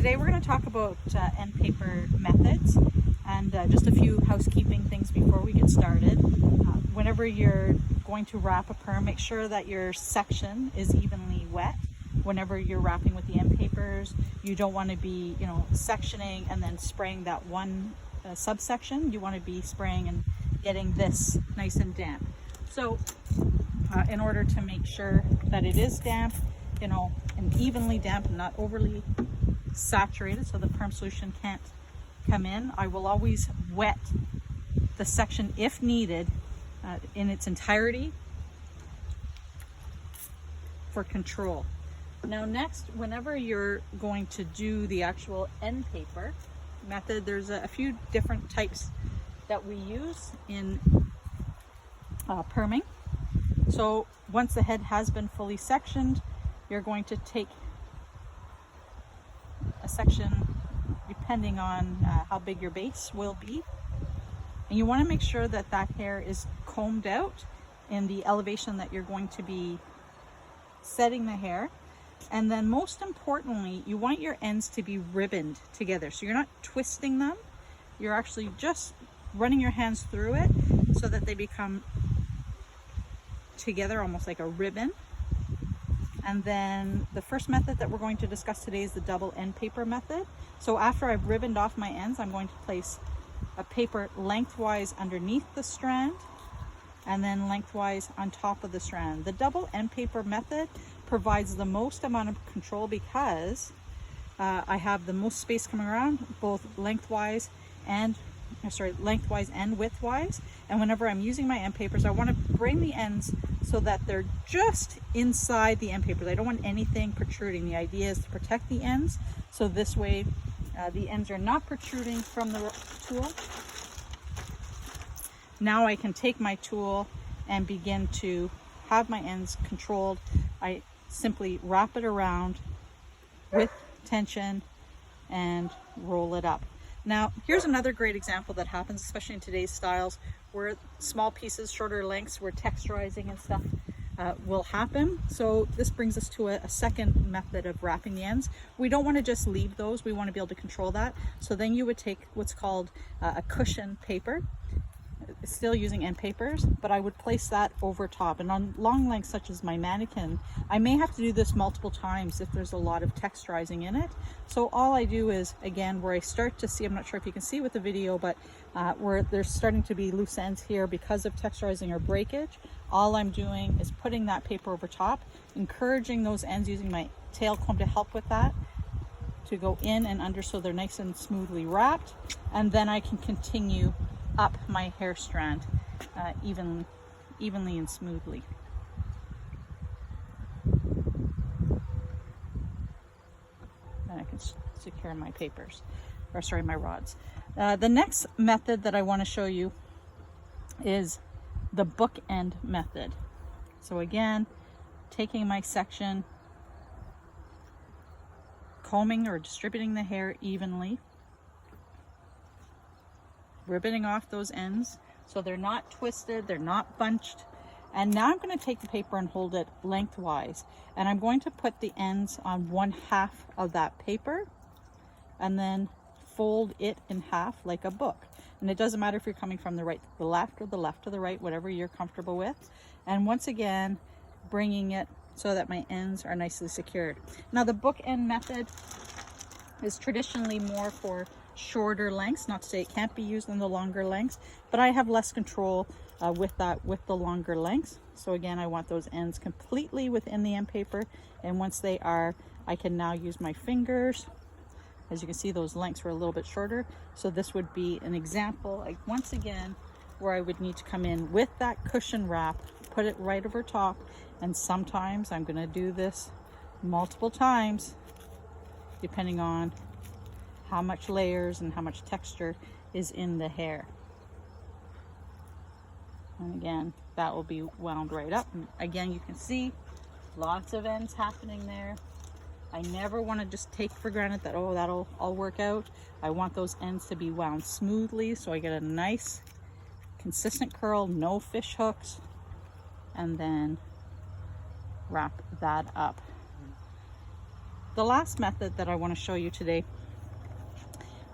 Today we're going to talk about end paper methods and just a few housekeeping things before we get started. Whenever you're going to wrap a perm, make sure that your section is evenly wet. Whenever you're wrapping with the end papers, you don't want to be, sectioning and then spraying that one subsection. You want to be spraying and getting this nice and damp. So in order to make sure that it is damp, and evenly damp and not overly saturated so the perm solution can't come in, I will always wet the section if needed in its entirety for control. Now next, whenever you're going to do the actual end paper method, there's a few different types that we use in perming. So once the head has been fully sectioned, you're going to take a section depending on how big your base will be, and you want to make sure that that hair is combed out in the elevation that you're going to be setting the hair. And then most importantly, you want your ends to be ribboned together, so you're not twisting them, you're actually just running your hands through it so that they become together almost like a ribbon. And then the first method that we're going to discuss today is the double end paper method. So after I've ribboned off my ends, I'm going to place a paper lengthwise underneath the strand and then lengthwise on top of the strand. The double end paper method provides the most amount of control because I have the most space coming around, both lengthwise and widthwise. And whenever I'm using my end papers, I want to bring the ends so that they're just inside the end papers. I don't want anything protruding. The idea is to protect the ends, so this way the ends are not protruding from the tool. Now I can take my tool and begin to have my ends controlled. I simply wrap it around with tension and roll it up. Now, here's another great example that happens, especially in today's styles, where small pieces, shorter lengths, where texturizing and stuff will happen. So this brings us to a second method of wrapping the ends. We don't want to just leave those, we want to be able to control that. So then you would take what's called a cushion paper, still using end papers, but I would place that over top. And on long lengths such as my mannequin, I may have to do this multiple times if there's a lot of texturizing in it. So all I do is, again, where I start to see, I'm not sure if you can see with the video, but where there's starting to be loose ends here because of texturizing or breakage, all I'm doing is putting that paper over top, encouraging those ends using my tail comb to help with that, to go in and under so they're nice and smoothly wrapped. And then I can continue up my hair strand evenly and smoothly. Then I can secure my papers, my rods. The next method that I want to show you is the bookend method. So again, taking my section, combing or distributing the hair evenly, ribboning off those ends so they're not twisted, they're not bunched. And now I'm going to take the paper and hold it lengthwise, and I'm going to put the ends on one half of that paper and then fold it in half like a book. And it doesn't matter if you're coming from the right to the left or the left to the right, whatever you're comfortable with. And once again, bringing it so that my ends are nicely secured. Now the bookend method is traditionally more for shorter lengths, not to say it can't be used in the longer lengths, but I have less control with the longer lengths. So again, I want those ends completely within the end paper, and once they are, I can now use my fingers. As you can see, those lengths were a little bit shorter, so this would be an example, like once again, where I would need to come in with that cushion wrap, put it right over top, and sometimes I'm going to do this multiple times depending on how much layers and how much texture is in the hair. And again, that will be wound right up. And again, you can see lots of ends happening there. I never want to just take for granted that, oh, that'll all work out. I want those ends to be wound smoothly so I get a nice consistent curl, no fish hooks, and then wrap that up. the last method that I want to show you today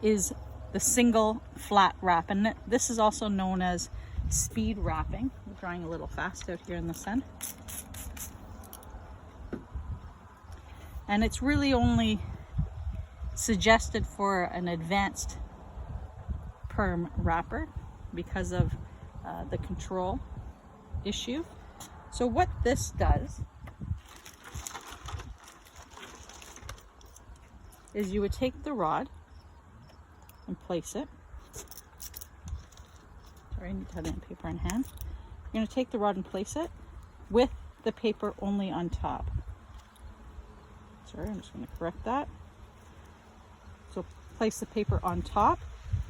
is the single flat wrap, and this is also known as speed wrapping. I'm drying a little fast out here in the sun. And it's really only suggested for an advanced perm wrapper because of the control issue. So what this does is you would take the rod and place it. Sorry, I need to have the end paper in hand. You're going to take the rod and place it with the paper only on top. Sorry, I'm just going to correct that. So place the paper on top.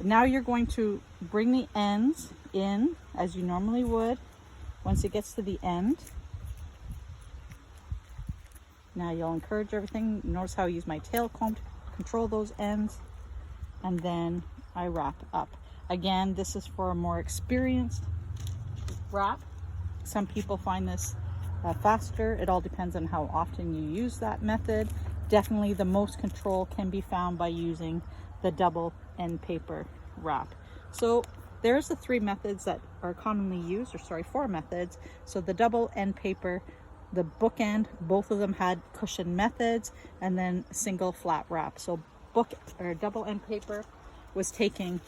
Now you're going to bring the ends in as you normally would. Once it gets to the end, now you'll encourage everything. Notice how I use my tail comb to control those ends, and then I wrap up. Again, this is for a more experienced wrap. Some people find this faster. It all depends on how often you use that method. Definitely the most control can be found by using the double end paper wrap. So there's the three methods that are commonly used, or sorry, four methods. So the double end paper, the bookend, both of them had cushion methods, and then single flat wrap. So book or double end paper was taking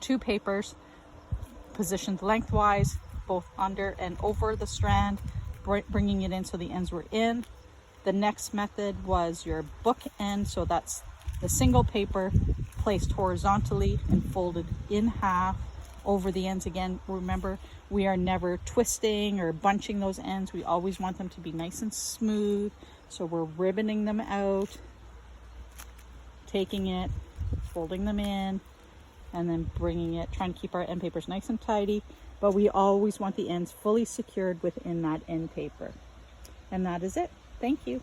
two papers positioned lengthwise, both under and over the strand, bringing it in so the ends were in. The next method was your book end, so that's the single paper placed horizontally and folded in half over the ends. Again, remember, we are never twisting or bunching those ends. We always want them to be nice and smooth. So we're ribboning them out, taking it, folding them in, and then bringing it, trying to keep our end papers nice and tidy, but we always want the ends fully secured within that end paper. And that is it. Thank you.